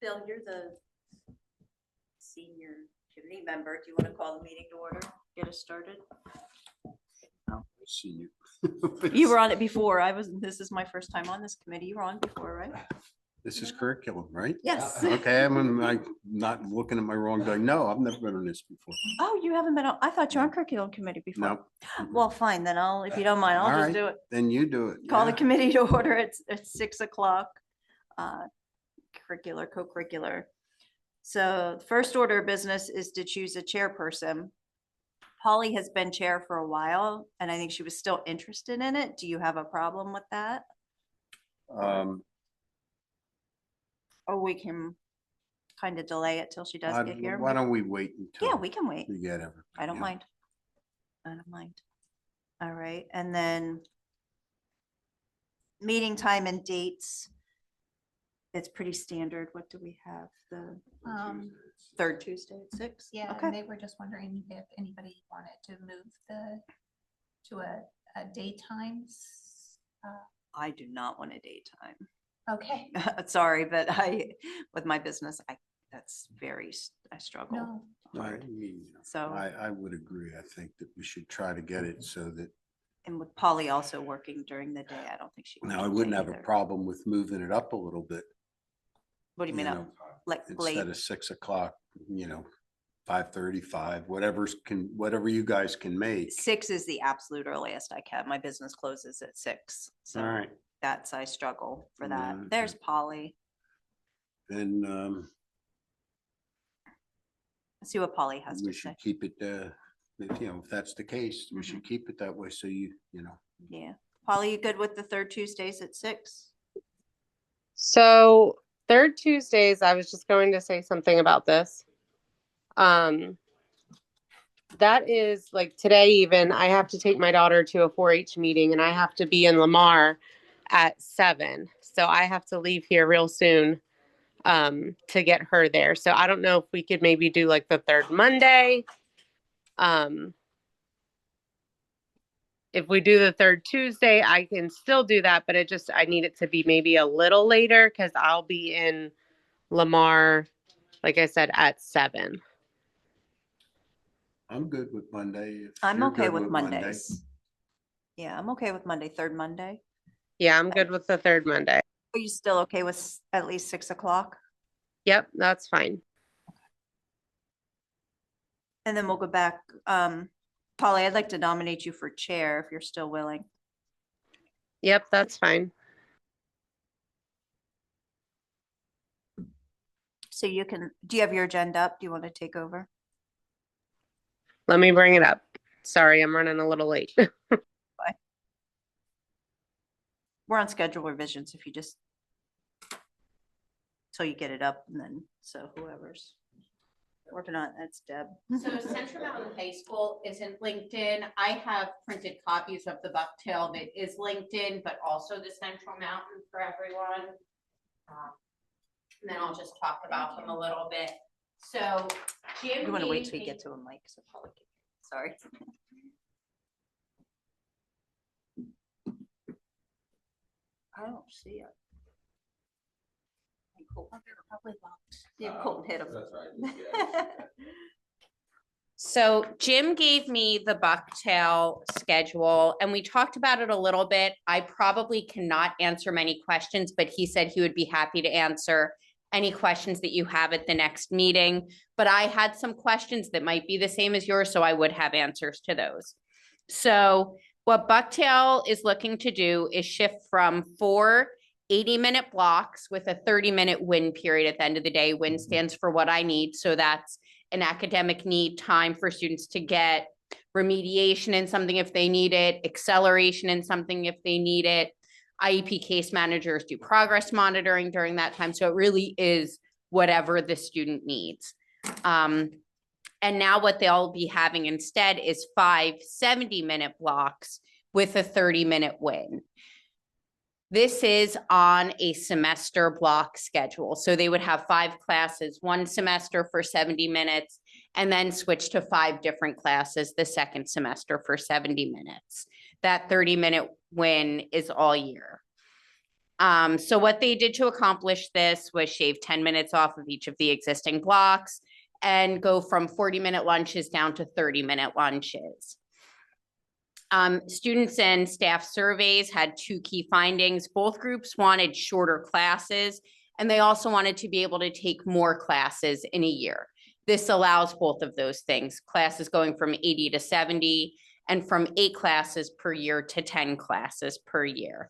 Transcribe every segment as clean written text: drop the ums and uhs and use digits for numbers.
Bill, you're the senior committee member. Do you want to call the meeting to order? Get us started. I see you. You were on it before. This is my first time on this committee. You were on before, right? This is curriculum, right? Yes. Okay, I'm not looking at my wrong day. No, I've never been on this before. Oh, you haven't been on, I thought you were on curriculum committee before. No. Well, fine, then if you don't mind, I'll All just right, do it. then you do it. Call the yeah. committee to order at 6 o'clock. Co-curricular. So the first order of business is to choose a chairperson. Polly has been chair for a while, and I think she was still interested in it. Do you have a problem with that? Or we can kind of delay it till she does get here. Why don't we wait until? Yeah, we can wait. We get everything. I don't mind. I don't mind. All right, and then meeting time and dates. It's pretty standard. What do we have? The third Tuesday at 6? Yeah, Okay. and they were just wondering if anybody wanted to move to a daytimes. I do not want a daytime. Okay. Sorry, but with my business, I struggle. No. I mean, So, I would agree. I think that we should try to get it so that, and with Polly also working during the day, I don't think she. now I can wouldn't do have a either. problem with moving it up a little bit. What do you mean? know, Like late? Instead of 6 o'clock, 5:35, whatever you guys can make. 6 is the absolute earliest I can. My business closes at 6. So All right. I struggle for that. Yeah, There's Polly. Then Let's see what Polly has we to should say. keep it, if that's the case, we should keep it that way. So Yeah. Polly, you good with the third Tuesdays at 6? So third Tuesdays, I was just going to say something about this. That is like today, even I have to take my daughter to a 4-H meeting and I have to be in Lamar at 7. So I have to leave here real soon to get her there. So I don't know if we could maybe do like the third Monday. If we do the third Tuesday, I can still do that, but I need it to be maybe a little later because I'll be in Lamar, like I said, at 7. I'm good with Monday. if I'm you're okay good with Monday. Mondays. Yeah, I'm okay with Monday, third Monday. Yeah, I'm good with the third Monday. Are you still okay with at least 6 o'clock? Yep, that's fine. And then we'll go back. Polly, I'd like to nominate you for chair if you're still willing. Yep, that's fine. So do you have your agenda up? Do you want to take over? Let me bring it up. Sorry, I'm running a little late. We're on schedule revisions if you just, till you get it up and then, so whoever's working on it, that's Deb. So Central Mountain High School isn't LinkedIn. I have printed copies of the Bucktail that is LinkedIn, but also the Central Mountain for everyone. And then I'll just talk about them a little bit. So Jim, You want to wait till you get to a mic, so Polly can, sorry. I don't see it. Probably locked. Yeah, Colton hit him. That's right. So Jim gave me the Bucktail schedule and we talked about it a little bit. I probably cannot answer many questions, but he said he would be happy to answer any questions that you have at the next meeting. But I had some questions that might be the same as yours, so I would have answers to those. So what Bucktail is looking to do is shift from 4 80-minute blocks with a 30-minute win period at the end of the day. Win stands for what I need. So that's an academic need, time for students to get remediation in something if they need it, acceleration in something if they need it. IEP case managers do progress monitoring during that time. So it really is whatever the student needs. And now what they'll be having instead is 5 70-minute blocks with a 30-minute win. This is on a semester block schedule. So they would have 5 classes, 1 semester for 70 minutes, and then switch to 5 different classes the second semester for 70 minutes. That 30-minute win is all year. So what they did to accomplish this was shave 10 minutes off of each of the existing blocks and go from 40-minute lunches down to 30-minute lunches. Students and staff surveys had two key findings. Both groups wanted shorter classes, and they also wanted to be able to take more classes in a year. This allows both of those things, classes going from 80 to 70 and from 8 classes per year to 10 classes per year.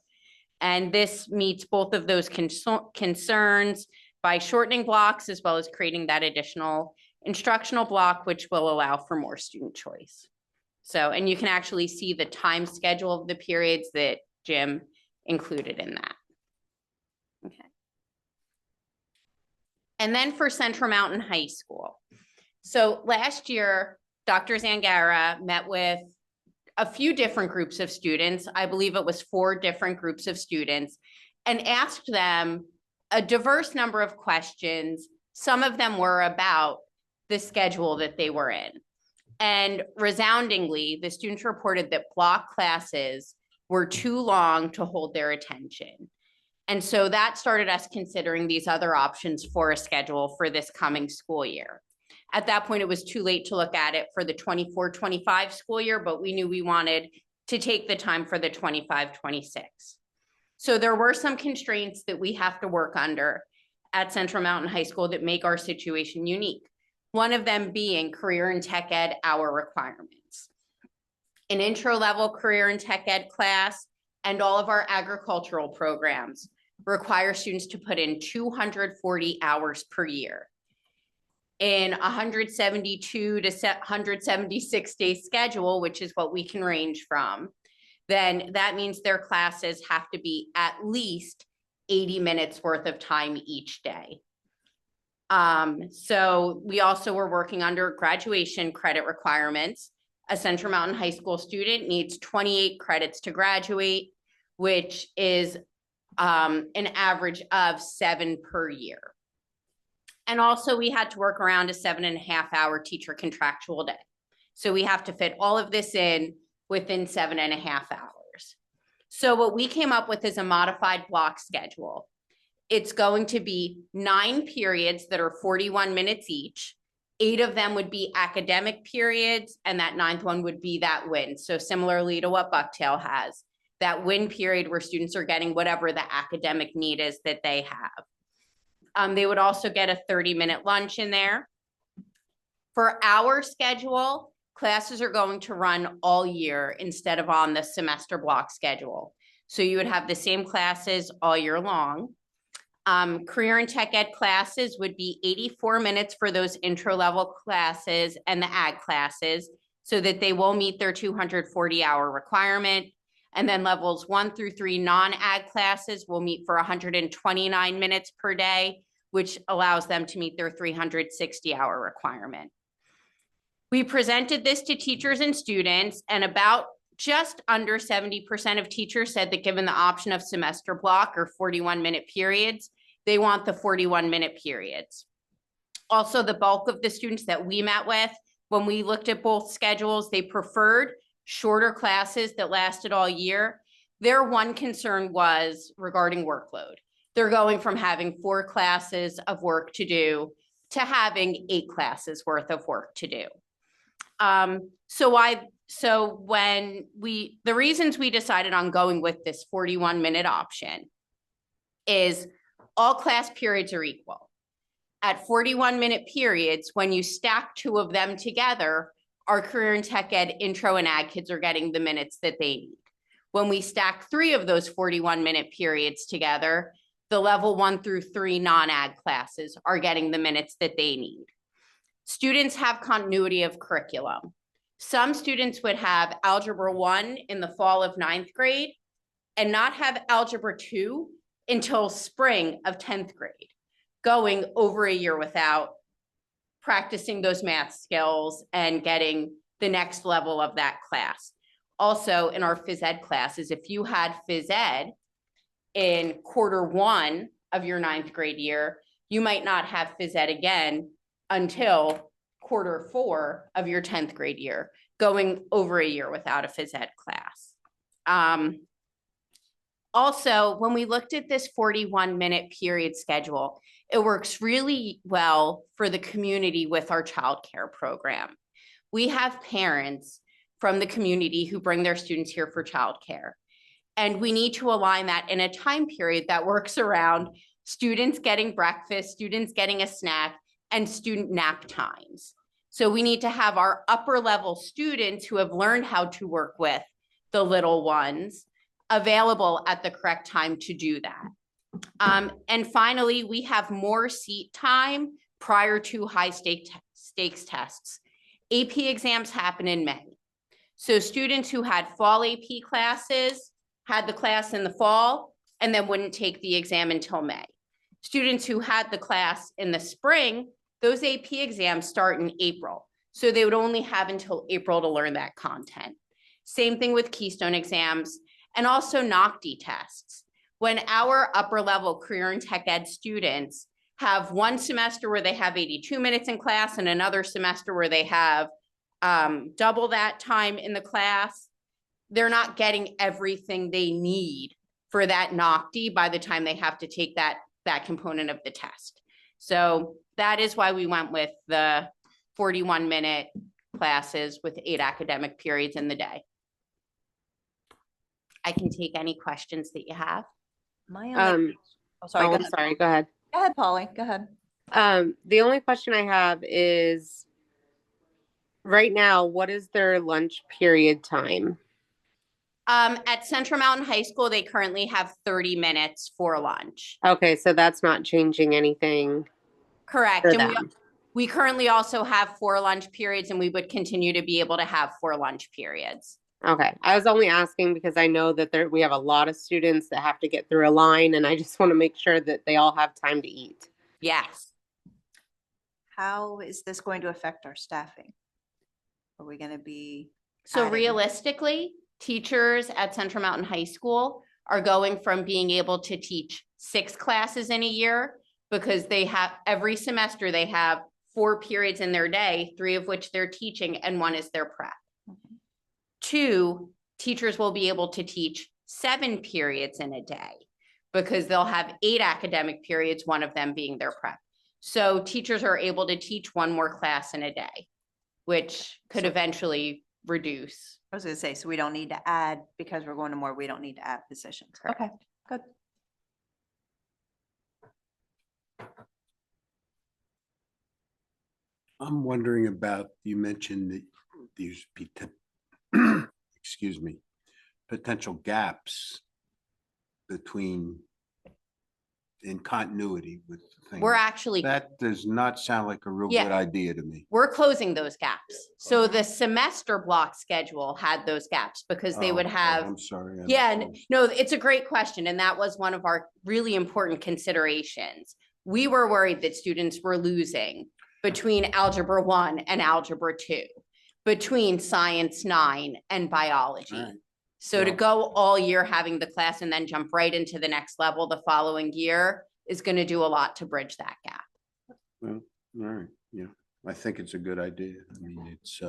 And this meets both of those concerns by shortening blocks as well as creating that additional instructional block, which will allow for more student choice. So, and you can actually see the time schedule of the periods that Jim included in that. Okay. And then for Central Mountain High School. So last year, Dr. Zangara met with a few different groups of students. I believe it was 4 different groups of students, and asked them a diverse number of questions. Some of them were about the schedule that they were in. And resoundingly, the students reported that block classes were too long to hold their attention. And so that started us considering these other options for a schedule for this coming school year. At that point, it was too late to look at it for the 24-25 school year, but we knew we wanted to take the time for the 25-26. So there were some constraints that we have to work under at Central Mountain High School that make our situation unique. One of them being career and tech ed hour requirements. An intro level career and tech ed class and all of our agricultural programs require students to put in 240 hours per year. In 172 to 176 day schedule, which is what we can range from, then that means their classes have to be at least 80 minutes worth of time each day. So we also were working under graduation credit requirements. A Central Mountain High School student needs 28 credits to graduate, which is an average of 7 per year. And also we had to work around a 7.5-hour teacher contractual day. So we have to fit all of this in within 7.5 hours. So what we came up with is a modified block schedule. It's going to be 9 periods that are 41 minutes each. 8 of them would be academic periods, and that 9th one would be that win. So similarly to what Bucktail has, that win period where students are getting whatever the academic need is that they have. They would also get a 30-minute lunch in there. For our schedule, classes are going to run all year instead of on the semester block schedule. So you would have the same classes all year long. Career and tech ed classes would be 84 minutes for those intro level classes and the ag classes so that they will meet their 240-hour requirement. And then levels 1 through 3 non-ag classes will meet for 129 minutes per day, which allows them to meet their 360-hour requirement. We presented this to teachers and students, and about just under 70% of teachers said that given the option of semester block or 41-minute periods, they want the 41-minute periods. Also, the bulk of the students that we met with, when we looked at both schedules, they preferred shorter classes that lasted all year. Their one concern was regarding workload. They're going from having 4 classes of work to do to having 8 classes worth of work to do. The reasons we decided on going with this 41-minute option is all class periods are equal. At 41-minute periods, when you stack 2 of them together, our career and tech ed intro and ag kids are getting the minutes that they need. When we stack 3 of those 41-minute periods together, the level 1 through 3 non-ag classes are getting the minutes that they need. Students have continuity of curriculum. Some students would have Algebra 1 in the fall of 9th grade and not have Algebra 2 until spring of 10th grade, going over a year without practicing those math skills and getting the next level of that class. Also, in our phys ed classes, if you had phys ed in quarter 1 of your 9th grade year, you might not have phys ed again until quarter 4 of your 10th grade year, going over a year without a phys ed class. Also, when we looked at this 41-minute period schedule, it works really well for the community with our childcare program. We have parents from the community who bring their students here for childcare. And we need to align that in a time period that works around students getting breakfast, students getting a snack, and student nap times. So we need to have our upper level students who have learned how to work with the little ones available at the correct time to do that. And finally, we have more seat time prior to stakes tests. AP exams happen in May. So students who had fall AP classes had the class in the fall and then wouldn't take the exam until May. Students who had the class in the spring, those AP exams start in April. So they would only have until April to learn that content. Same thing with Keystone exams and also NOCD tests. When our upper level career and tech ed students have one semester where they have 82 minutes in class and another semester where they have double that time in the class, they're not getting everything they need for that NOCD by the time they have to take that component of the test. So that is why we went with the 41-minute classes with 8 academic periods in the day. I can take any questions that you have. My only, oh, sorry, go I'm ahead. sorry, go ahead. Go ahead, Polly, go ahead. The only question I have is right now, what is their lunch period time? At Central Mountain High School, they currently have 30 minutes for lunch. Okay, so that's not changing anything Correct. for And them. we currently also have 4 lunch periods, and we would continue to be able to have 4 lunch periods. Okay, I was only asking because I know that we have a lot of students that have to get through a line, and I just want to make sure that they all have time to eat. Yes. How is this going to affect our staffing? Are we gonna be? So adding- realistically, teachers at Central Mountain High School are going from being able to teach 6 classes in a year because they have every semester they have 4 periods in their day, 3 of which they're teaching and 1 is their prep. 2, teachers will be able to teach 7 periods in a day because they'll have 8 academic periods, 1 of them being their prep. So teachers are able to teach 1 more class in a day, which could eventually reduce. I was gonna say, so we don't need to add, because we're going to more, we don't need to add positions. Okay, good. I'm wondering about, you mentioned that these, excuse me, potential gaps between in continuity with things. We're actually, That does not sound like a real Yeah. good idea to me. we're closing those gaps. So the semester block schedule had those gaps because they would Oh, have, I'm sorry. I yeah, misunderstood. no, it's a great question. And that was one of our really important considerations. We were worried that students were losing between Algebra 1 and Algebra 2, between Science 9 and Biology. All right. So to Well- go all year having the class and then jump right into the next level the following year is going to do a lot to bridge that gap. Well, all right, yeah, I think it's a good idea. I mean, it's,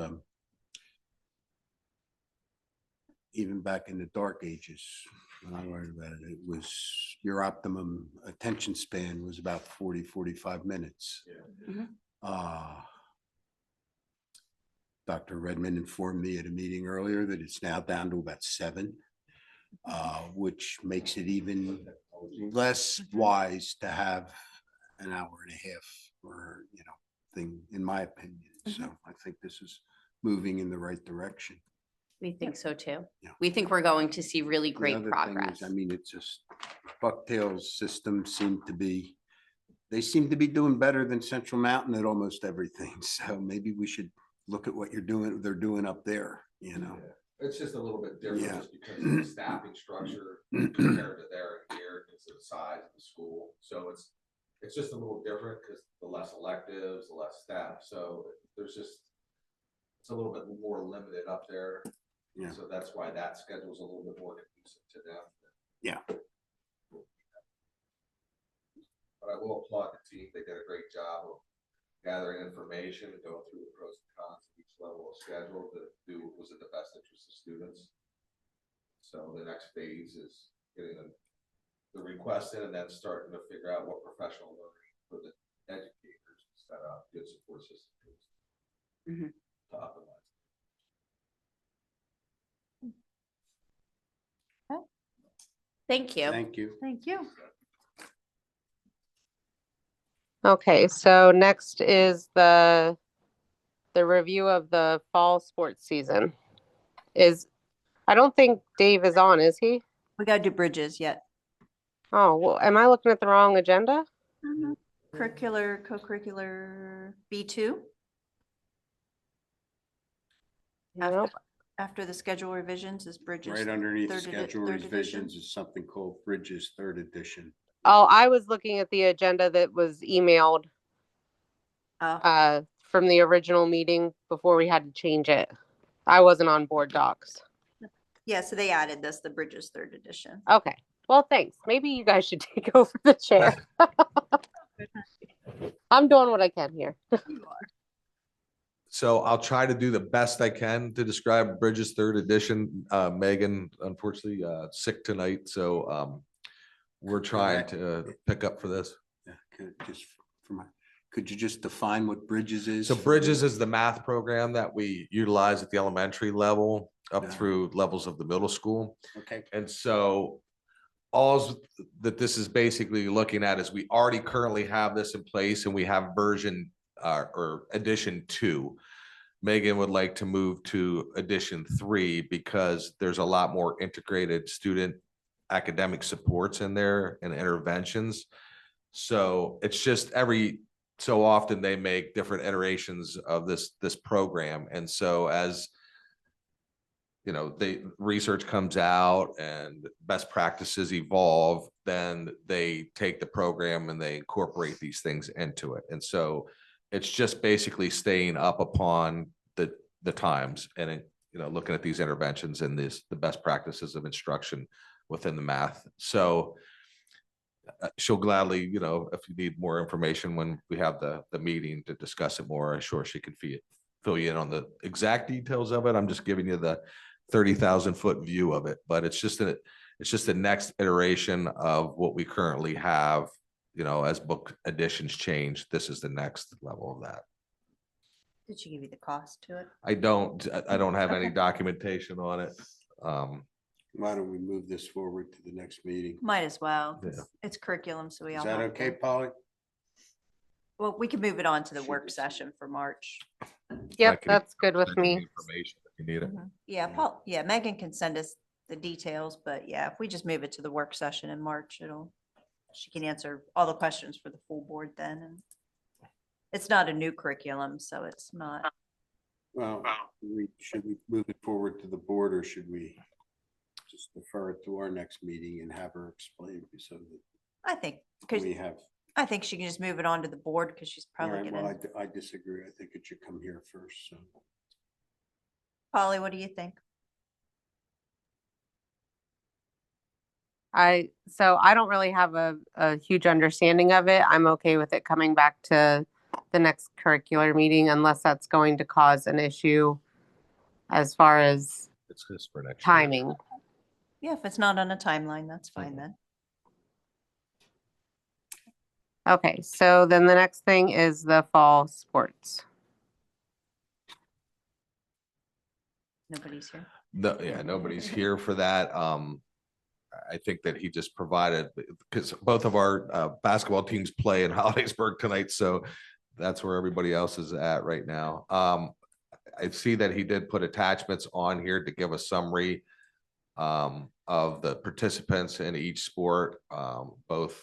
even back in the dark ages, when I learned about it, it was, your optimum attention span was about 40-45 minutes. Mhm. Dr. Redmond informed me at a meeting earlier that it's now down to about 7, which makes it even less wise to have an hour and a half or, thing, in my opinion. So I think this is moving in the right direction. We think so too. Yeah. We think we're going to see really The great other thing progress. is, I mean, it's just Bucktail's systems they seem to be doing better than Central Mountain at almost everything. So maybe we should look at what they're doing up there, Yeah, it's just a little bit different Yeah. just because of the staffing structure compared to there and here because of the size of the school. So it's just a little different because the less electives, the less staff. So it's a little bit more limited up there. Yeah. So that's why that schedule's a little bit more conducive to them. Yeah. But I will applaud the team. They did a great job of gathering information and going through the pros and cons of each level of schedule to do what was in the best interest of students. So the next phase is getting the request in and then starting to figure out what professional learning for the educators to set up good support systems Mhm. to optimize. Thank you. Thank you. Thank you. Okay, so next is the review of the fall sports season. I don't think Dave is on, is he? We gotta do bridges yet. Oh, well, am I looking at the wrong agenda? Curricular, co-curricular B2. Nope. After the schedule revisions is bridges. Right underneath third schedule third edition. revisions is something called Bridges Third Edition. Oh, I was looking at the agenda that was emailed Oh, from the original meeting before we had to change it. I wasn't on board docs. yeah, so they added this, the bridges third edition. Okay. Well, thanks. Maybe you guys should take over the chair. I'm doing what I can here. So I'll try to do the best I can to describe Bridges Third Edition. Megan, unfortunately, sick tonight, so we're trying to pick up for this. Yeah, could you just define what Bridges is? So Bridges is the math program that we utilize at the elementary level up Yeah. through levels of the middle school. Okay, And so all that this is basically looking at is we already currently have this in place and we have version or edition 2. Megan would like to move to edition 3 because there's a lot more integrated student academic supports in there and interventions. So it's just every so often they make different iterations of this program. And so as you know, the research comes out and best practices evolve, then they take the program and they incorporate these things into it. And so it's just basically staying up upon the times and it, you know, looking at these interventions and the best practices of instruction within the math. So she'll gladly, you know, if you need more information when we have the meeting to discuss it more, I'm sure she can fill you in on the exact details of it. I'm just giving you the 30,000-foot view of it, but it's just the next iteration of what we currently have. You know, as book editions change, this is the next level of that. Did she give you the cost to it? I don't have any Okay. documentation on it. why don't we move this forward to the next meeting? Might as well. 'cause Yeah. It's curriculum, so we Is all that have okay, to. Polly? Well, we can move it on to the Should work be. session for March. I Yep, can that's good with send you the me. information if you need it. Yeah, Megan can send us the details, but yeah, if we just move it to the work session in March, she can answer all the questions for the full board then. And it's not a new curriculum, so it's not. Well, should we move it forward to the board or should we just defer it to our next meeting and have her explain so I think, that because we have? I think she can just move it on to the board because she's All probably right, well, gonna. I disagree. I think it should come here first, so. Polly, what do you think? So I don't really have a huge understanding of it. I'm okay with it coming back to the next curricular meeting unless that's going to cause an issue as far as It's just for next year. timing. Yeah, if it's not on a timeline, that's fine then. Okay, so then the next thing is the fall sports. Nobody's here. No, yeah, nobody's here for that. I think that he just provided, because both of our basketball teams play in Hollidaysburg tonight, so that's where everybody else is at right now. I see that he did put attachments on here to give a summary of the participants in each sport. Both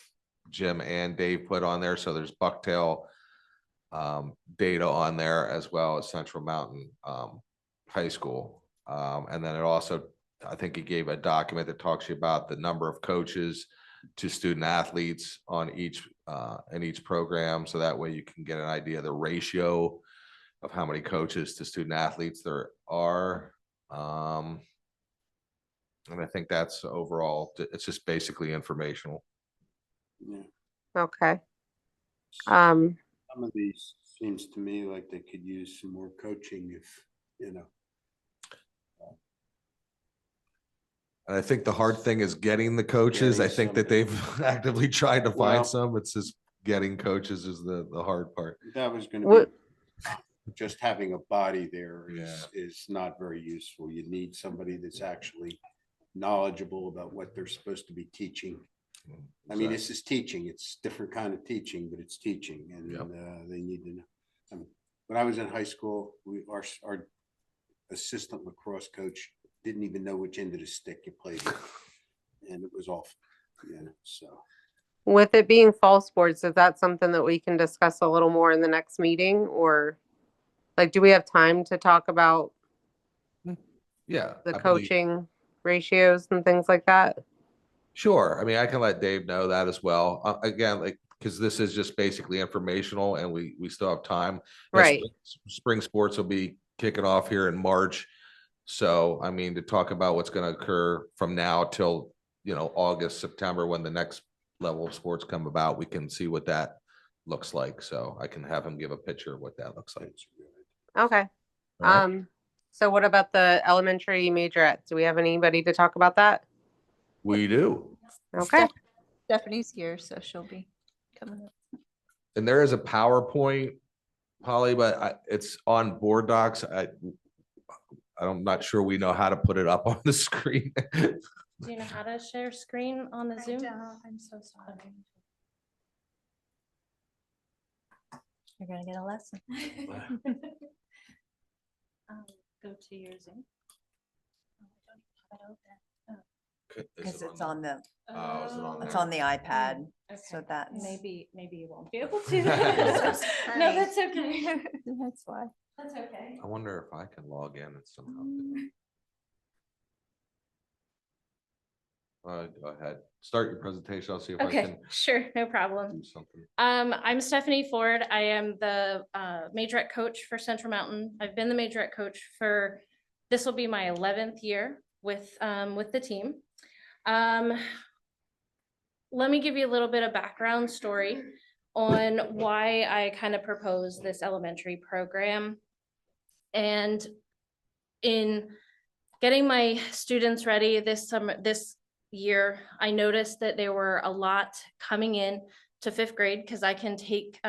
Jim and Dave put on there, so there's Bucktail data on there as well as Central Mountain High School. And then it also, I think he gave a document that talks to you about the number of coaches to student athletes on each in each program. So that way you can get an idea of the ratio of how many coaches to student athletes there are. And I think that's overall, it's just basically informational. Yeah, Okay. some of these seems to me like they could use some more coaching if, you know. And I think the hard thing is getting the coaches. I Getting think that somebody. they've actively tried to Well- find some. It's just getting coaches is the hard part. That was gonna What- be, just having a body there Yeah. is not very useful. You need somebody that's actually knowledgeable about what they're supposed to be teaching. I mean, this is teaching. It's different kind of teaching, but it's teaching and Yep. they need to know. When I was in high school, our assistant lacrosse coach didn't even know which end of the stick you played with. And it was awful, so. With it being fall sports, is that something that we can discuss a little more in the next meeting, or like, do we have time to talk about Yeah. the I believe- coaching ratios and things like that? Sure. I mean, I can let Dave know that as well. Again, like, because this is just basically informational and we still have time. Right. Spring sports will be kicking off here in March. So, I mean, to talk about what's going to occur from now till, August, September, when the next level of sports come about, we can see what that looks like. So I can have him give a picture of what that looks like. Okay. All right. So what about the elementary majorettes? Do we have anybody to talk about that? We do. Okay. Stephanie's here, so she'll be coming up. And there is a PowerPoint, Polly, but it's on board docs. I'm not sure we know how to put it up on the screen. Do you know how to share screen on the Zoom? I'm so sorry. You're gonna get a lesson. Go to your Zoom. Because it's on the, Oh, is it on it's there? on the iPad, Okay. so that's. Maybe you won't be able to. No, funny. that's okay. That's why. That's okay. I wonder if I can log in and somehow. Go ahead. Start your presentation. I'll see if I Okay, can sure, no problem. do something. I'm Stephanie Ford. I am the majorette coach for Central Mountain. I've been the majorette coach for, this will be my 11th year with the team. Let me give you a little bit of background story on why I kind of proposed this elementary program. And in getting my students ready this year, I noticed that there were a lot coming in to 5th grade, because I can take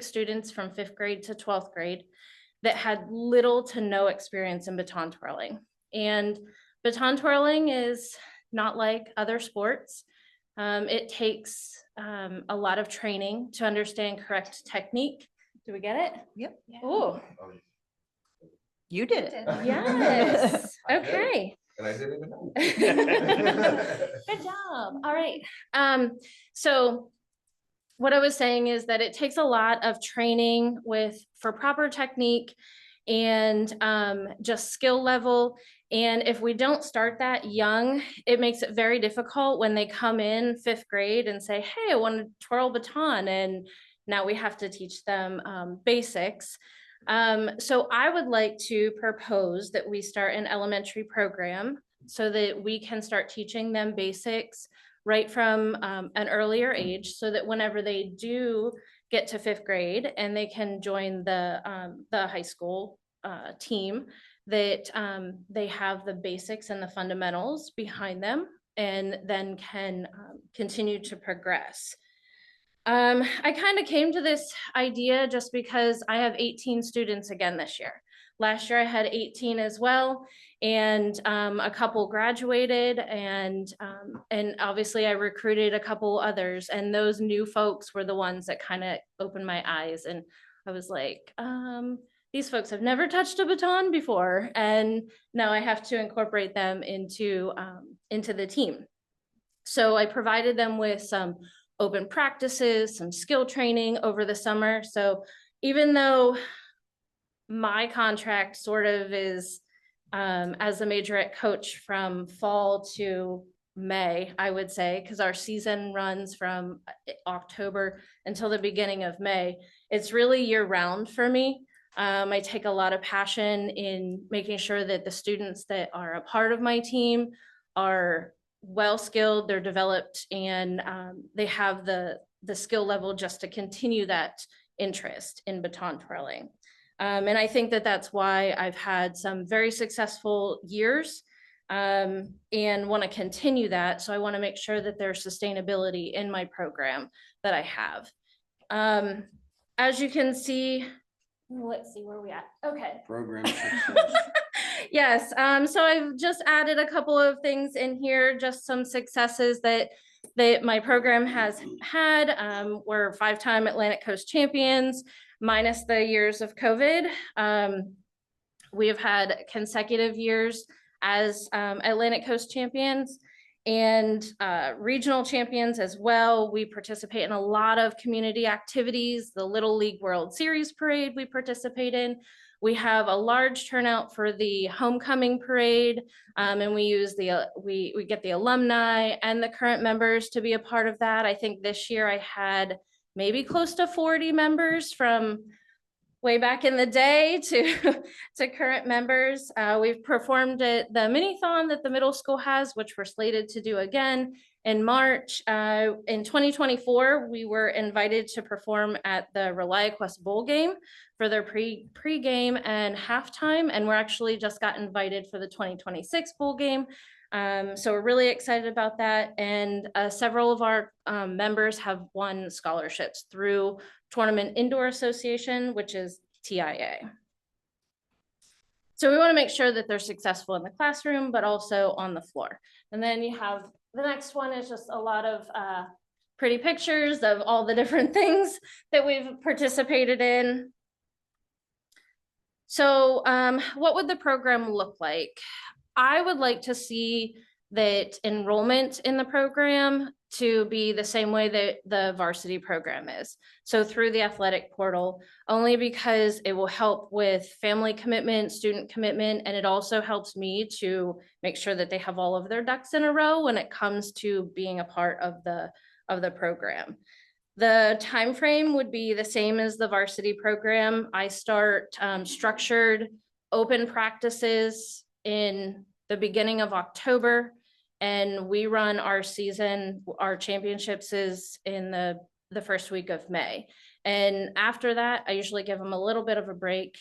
students from 5th grade to 12th grade that had little to no experience in baton twirling. And baton twirling is not like other sports. It takes a lot of training to understand correct technique. Do we get it? Yep. Oh, You did it. yes. I did. Okay. And I didn't even know. Good job. All right. So what I was saying is that it takes a lot of training for proper technique and just skill level. And if we don't start that young, it makes it very difficult when they come in 5th grade and say, hey, I want to twirl baton. And now we have to teach them basics. So I would like to propose that we start an elementary program so that we can start teaching them basics right from an earlier age, so that whenever they do get to 5th grade and they can join the high school team, that they have the basics and the fundamentals behind them and then can continue to progress. I kind of came to this idea just because I have 18 students again this year. Last year I had 18 as well, and a couple graduated, and obviously I recruited a couple others, and those new folks were the ones that kind of opened my eyes, and I was like, these folks have never touched a baton before, and now I have to incorporate them into the team. So I provided them with some open practices, some skill training over the summer. So even though my contract sort of is as a majorette coach from fall to May, I would say, because our season runs from October until the beginning of May, it's really year round for me. I take a lot of passion in making sure that the students that are a part of my team are well skilled, they're developed, and they have the skill level just to continue that interest in baton twirling. And I think that that's why I've had some very successful years and want to continue that. So I want to make sure that there's sustainability in my program that I have. As you can see, let's see where we at. Okay. Program success. Yes, so I've just added a couple of things in here, just some successes that my program has had. We're 5-time Atlantic Coast champions, minus the years of COVID. We have had consecutive years as Atlantic Coast champions and regional champions as well. We participate in a lot of community activities. The Little League World Series parade we participate in. We have a large turnout for the homecoming parade, and we use we get the alumni and the current members to be a part of that. I think this year I had maybe close to 40 members from way back in the day to current members. We've performed at the mini-thon that the middle school has, which we're slated to do again in March. In 2024, we were invited to perform at the ReliaQuest Bowl game for their pre-game and halftime, and we're actually just got invited for the 2026 bowl game. So we're really excited about that. And several of our members have won scholarships through Tournament Indoor Association, which is TIA. So we want to make sure that they're successful in the classroom, but also on the floor. And then you have the next one is just a lot of pretty pictures of all the different things that we've participated in. So what would the program look like? I would like to see that enrollment in the program to be the same way that the varsity program is. So through the athletic portal, only because it will help with family commitment, student commitment, and it also helps me to make sure that they have all of their ducks in a row when it comes to being a part of the program. The time frame would be the same as the varsity program. I start structured open practices in the beginning of October, and we run our season, our championships is in the first week of May. And after that, I usually give them a little bit of a break,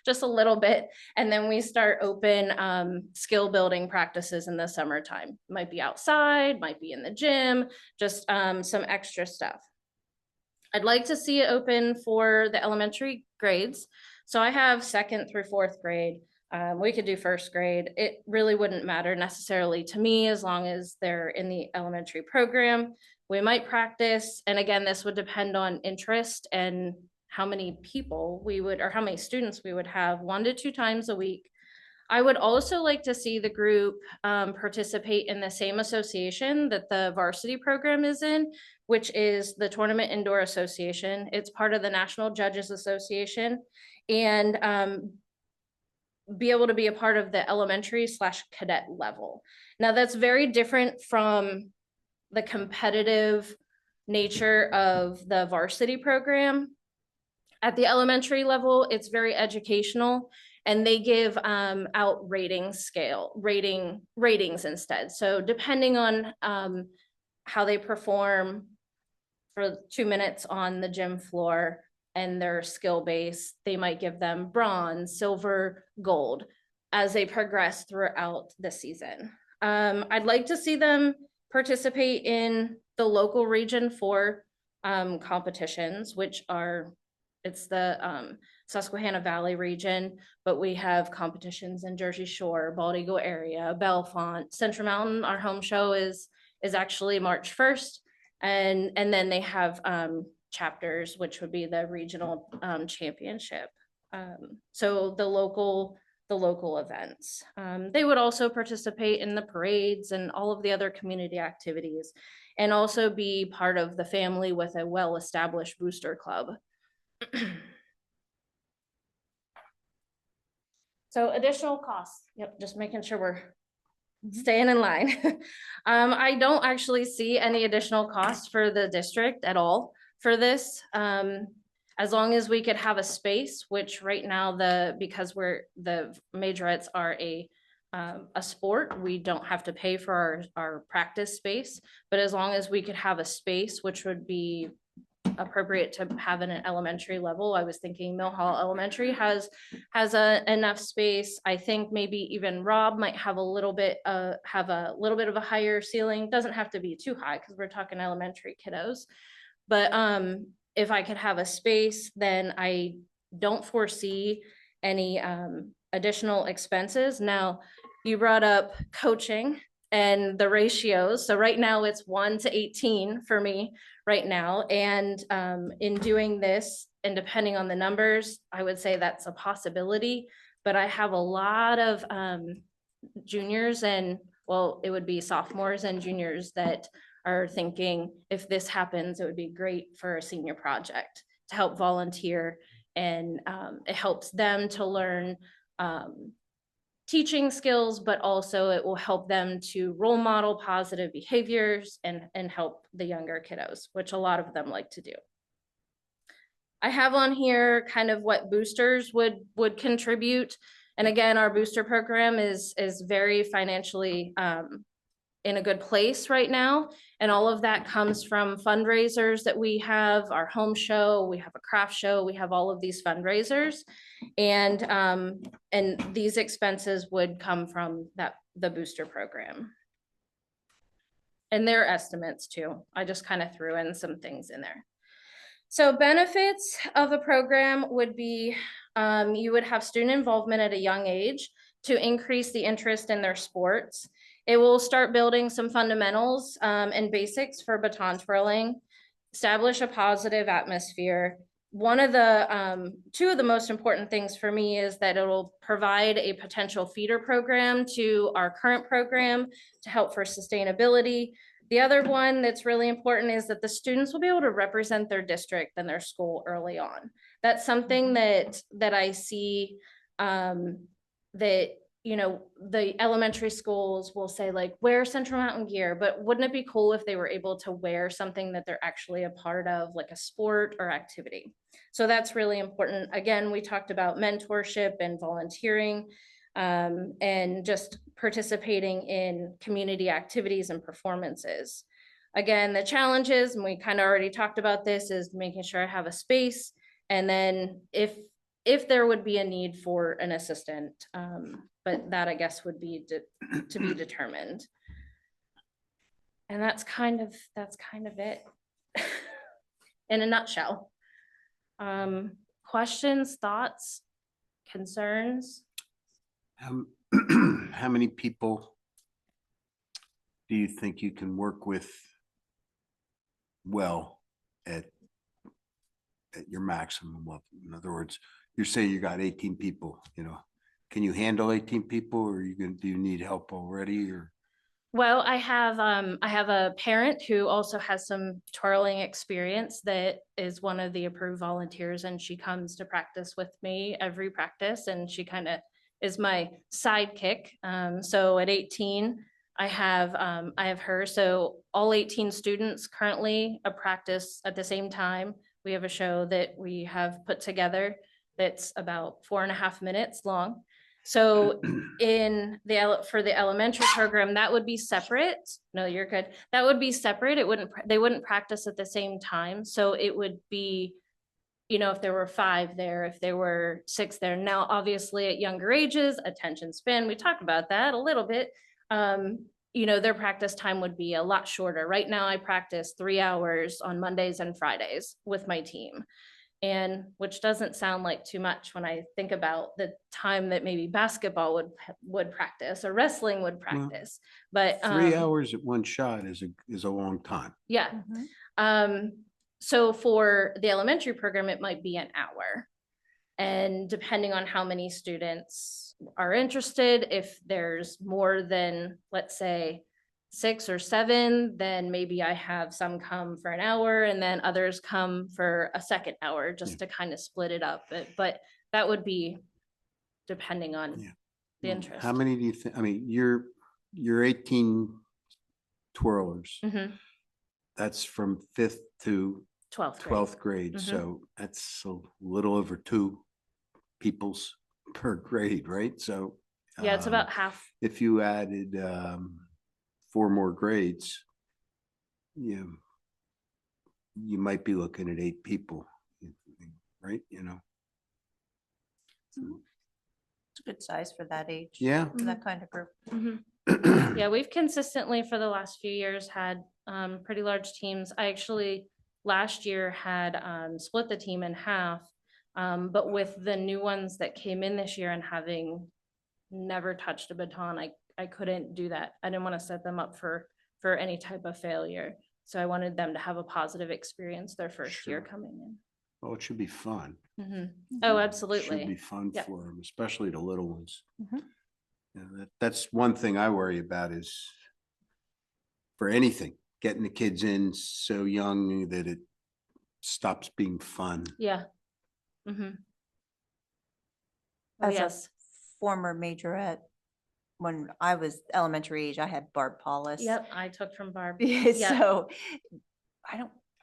just a little bit. And then we start open skill building practices in the summertime. Might be outside, might be in the gym, just some extra stuff. I'd like to see it open for the elementary grades. So I have 2nd through 4th grade. We could do 1st grade. It really wouldn't matter necessarily to me as long as they're in the elementary program. We might practice. And again, this would depend on interest and how many people we would, or how many students we would have 1 to 2 times a week. I would also like to see the group participate in the same association that the varsity program is in, which is the Tournament Indoor Association. It's part of the National Judges Association, and be able to be a part of the elementary/cadet level. Now that's very different from the competitive nature of the varsity program. At the elementary level, it's very educational, and they give out ratings instead. So depending on how they perform for 2 minutes on the gym floor and their skill base, they might give them bronze, silver, gold as they progress throughout the season. I'd like to see them participate in the local Region 4 competitions, which are, it's the Susquehanna Valley region, but we have competitions in Jersey Shore, Bald Eagle area, Bellefonte, Central Mountain. Our home show is actually March 1st. And then they have chapters, which would be the regional championship. So the local events. They would also participate in the parades and all of the other community activities, and also be part of the family with a well-established booster club. So additional costs. Yep, just making sure we're staying in line. I don't actually see any additional costs for the district at all for this. As long as we could have a space, which right now because the majorettes are a sport, we don't have to pay for our practice space. But as long as we could have a space, which would be appropriate to have in an elementary level. I was thinking Mill Hall Elementary has enough space. I think maybe even Rob might have a little bit of a higher ceiling. Doesn't have to be too high because we're talking elementary kiddos. But if I could have a space, then I don't foresee any additional expenses. Now, you brought up coaching and the ratios. So right now it's 1 to 18 for me right now. And in doing this, and depending on the numbers, I would say that's a possibility. But I have a lot of juniors and, well, it would be sophomores and juniors that are thinking, if this happens, it would be great for a senior project to help volunteer. And it helps them to learn teaching skills, but also it will help them to role model positive behaviors and help the younger kiddos, which a lot of them like to do. I have on here kind of what boosters would contribute. And again, our booster program is very financially in a good place right now. And all of that comes from fundraisers that we have, our home show, we have a craft show, we have all of these fundraisers. And these expenses would come from the booster program. And their estimates too. I just kind of threw in some things in there. So benefits of the program would be, you would have student involvement at a young age to increase the interest in their sports. It will start building some fundamentals and basics for baton twirling, establish a positive atmosphere. One of the, two of the most important things for me is that it'll provide a potential feeder program to our current program to help for sustainability. The other one that's really important is that the students will be able to represent their district and their school early on. That's something that I see that, you know, the elementary schools will say like, wear Central Mountain gear, but wouldn't it be cool if they were able to wear something that they're actually a part of, like a sport or activity? So that's really important. Again, we talked about mentorship and volunteering and just participating in community activities and performances. Again, the challenges, and we kind of already talked about this, is making sure I have a space. And then if there would be a need for an assistant, but that I guess would be to be determined. And that's kind of it in a nutshell. Questions, thoughts, concerns? How many people do you think you can work with well at your maximum level? In other words, you're saying you got 18 people, you know, can you handle 18 people, or do you need help already, or? Well, I have a parent who also has some twirling experience that is one of the approved volunteers, and she comes to practice with me every practice, and she kind of is my sidekick. So at 18, I have her. So all 18 students currently practice at the same time. We have a show that we have put together that's about 4.5 minutes long. So for the elementary program, that would be separate. No, you're good. That would be separate. They wouldn't practice at the same time. So it would be, you know, if there were 5 there, if there were 6 there. Now, obviously at younger ages, attention span, we talked about that a little bit. You know, their practice time would be a lot shorter. Right now I practice 3 hours on Mondays and Fridays with my team. And which doesn't sound like too much when I think about the time that maybe basketball would practice or wrestling would practice. But 3 hours at one shot is a long time. Yeah. So for the elementary program, it might be an hour. And depending on how many students are interested, if there's more than, let's say, 6 or 7, then maybe I have some come for an hour and then others come for a second hour just to kind of split it up. But that would be depending on the interest. How many do you think? I mean, you're 18 twirlers. That's from 5th to 12th grade. So that's a little over 2 peoples per grade, right? So yeah, it's about half. If you added 4 more grades, you might be looking at 8 people, right? You know? It's a good size for that age. Yeah. For that kind of group. Mhm. Yeah, we've consistently for the last few years had pretty large teams. I actually last year had split the team in half. But with the new ones that came in this year and having never touched a baton, I couldn't do that. I didn't want to set them up for any type of failure. So I wanted them to have a positive experience their first year Sure. coming Well, it should be fun. in. Oh, Should be absolutely. fun Yep. for them, especially the little ones. Mhm. That's one thing I worry about is for anything, getting the kids in so young that it stops being fun. Yeah. Mm-hmm. Oh, As a yes. former majorette, when I was elementary age, I had Barb Paulus. Yep, I took from Barb. Yeah, Yeah. so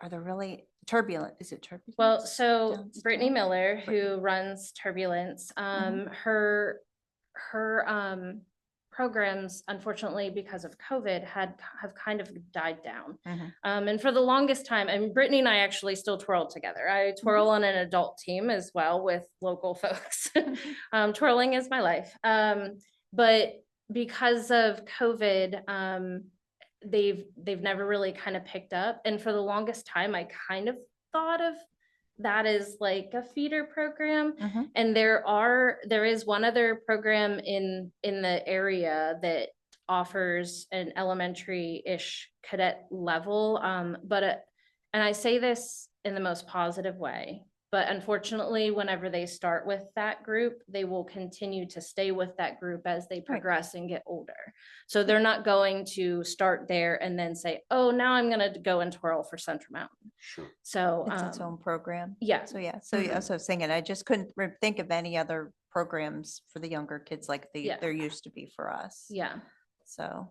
are there really turbulent? Is it turbulent? Well, so down Brittany still? Miller, who Brittany. runs Turbulence, Mhm. her programs, unfortunately, because of COVID, have kind of died down. Mhm. And for the longest time, and Brittany and I actually still twirl together. I twirl on an adult team as well with local folks. Twirling is my life. But because of COVID, they've never really kind of picked up. And for the longest time, I kind of thought of that as like a feeder program. Mhm. And there is one other program in the area that offers an elementary-ish cadet level. And I say this in the most positive way, but unfortunately, whenever they start with that group, they will continue to stay with that group as they progress and get older. So they're not going to start there and then say, oh, now I'm going to go and twirl for Central Mountain. Sure. So It's its own program. yeah. So yeah, so yeah, so I was thinking, I just couldn't think of any other programs for the younger kids like Yeah. there used to be for us. Yeah, So,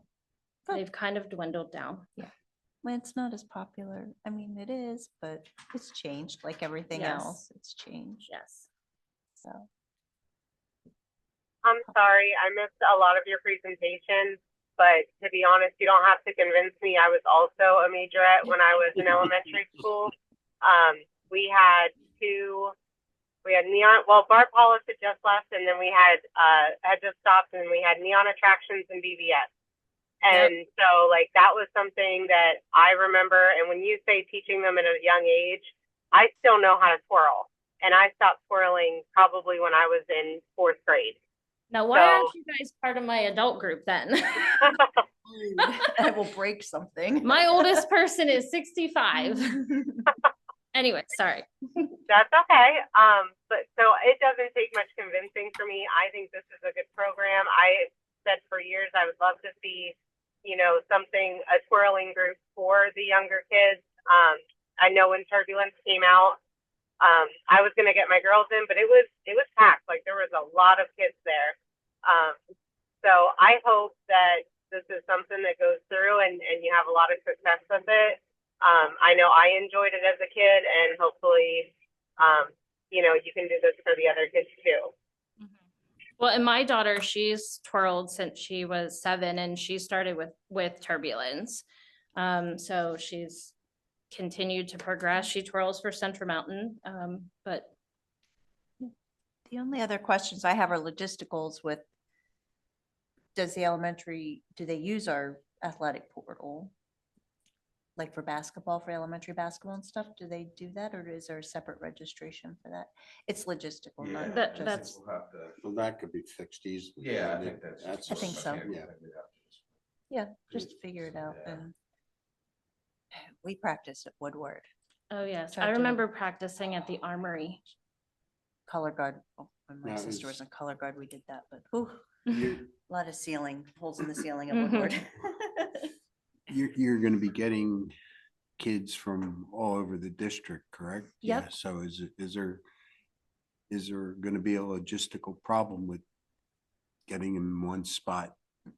Good. they've kind of dwindled down. well, it's not as popular. I mean, it is, but it's changed like everything Yes. else. It's changed. Yes. So, I'm sorry, I missed a lot of your presentation, but to be honest, you don't have to convince me. I was also a majorette when I was in elementary school. We had neon, well, Barb Paulus had just left, and then we had just stopped, and we had neon attractions and BBS. And so like that was something that I remember. And when you say teaching them at a young age, I still know how to twirl. And I stopped twirling probably when I was in 4th grade. Now, why So- aren't you guys part of my adult group then? I will break something. My oldest person is 65. Anyway, sorry. That's okay. But so it doesn't take much convincing for me. I think this is a good program. I said for years I would love to see, a twirling group for the younger kids. I know when Turbulence came out, I was gonna get my girls in, but it was packed. Like there was a lot of kids there. So I hope that this is something that goes through and you have a lot of success with it. I know I enjoyed it as a kid, and hopefully, you can do this for the other kids too. Well, and my daughter, she's twirled since she was 7, and she started with Turbulence. So she's continued to progress. She twirls for Central Mountain. But The only other questions I have are logisticals with, do they use our athletic portal? Like for basketball, for elementary basketball and stuff, do they do that, or is there a separate registration for that? It's logistical, Yeah, not That- just- that's- We'll have to- Well, that could be fixed easily. Yeah, I think that's. I think so. Yeah. Yeah, just figure it out. Yeah. And we practice at Woodward, oh yes, Tried I to- remember practicing at the Armory. color guard. When my That sister was- was in color guard, we did that, but whew, You're, a lot of holes in the ceiling at Mhm. Woodward. you're gonna be getting kids from all over the district, correct? Yep. Yeah, so is there gonna be a logistical problem with getting them in one spot? for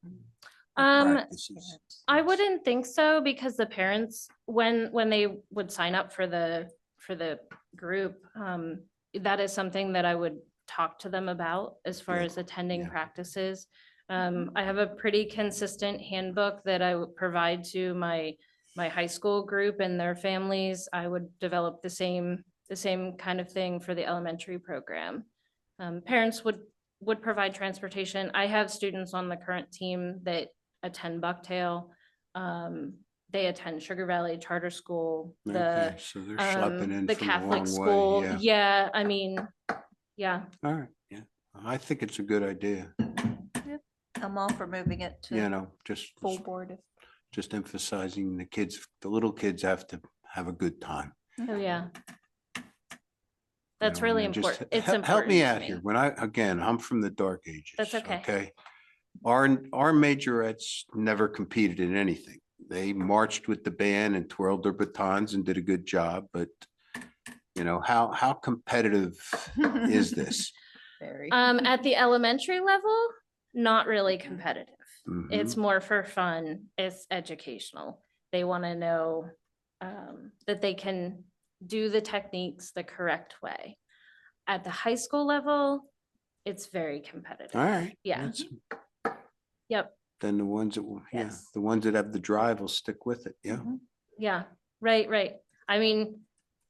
practices? I wouldn't think so, because the parents, when they would sign up for the group, that is something that I would talk to them about as far Good. as attending Yeah. practices. I have a pretty consistent handbook that I would provide to my my high school group and their families, I would develop the same kind of thing for the elementary program. Parents would provide transportation. I have students on the current team that attend Bucktail. They attend Sugar Valley Charter School, Okay, so they're schlepping in the from a Catholic long school. way, yeah. Yeah, I mean, yeah. All right, yeah, I think it's a good idea, I'm all for moving it you to know, full board. just emphasizing the kids, the little kids have to have a good time. Oh, yeah. you That's know, and really then just important. It's Help important me to out here, when I'm from the dark ages. That's okay. Okay. Our majorettes never competed in anything. They marched with the band and twirled their batons and did a good job, but you know, how competitive is this? Very. At the elementary level, not really competitive. Mhm. It's more for fun. It's educational. They want to know that they can do the techniques the correct way. At the high school level, it's very competitive. All right. Yeah. that's- Yep. Then the ones that, Yes. the ones that have the drive will stick with it, yeah. Yeah. Right. Right. I mean,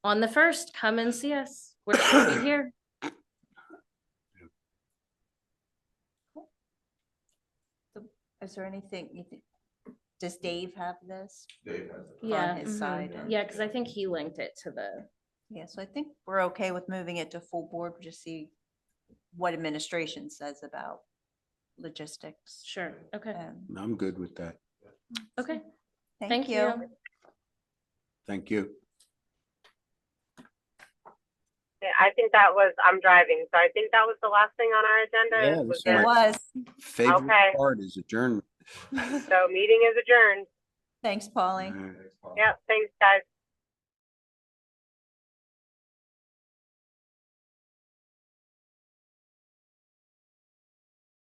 on the first, come and see us. We're gonna be here. Is there anything you think, does Dave have this Dave has it. Yeah. his mhm. side and- Yeah, because I think he linked it to the. Yeah, so I think we're okay with moving it to full board, just see what administration says about logistics. Sure. Okay. I'm good with that. Okay. Thank Thank you. you. Thank you. Yeah, I think that was, I'm driving, so I think that was the last thing on our agenda. Yeah, Was that's It right. was. Favorite Okay. part is adjournment. So meeting is adjourned. Thanks, Polly. All right. Thanks, Paul. Yep, thanks, guys.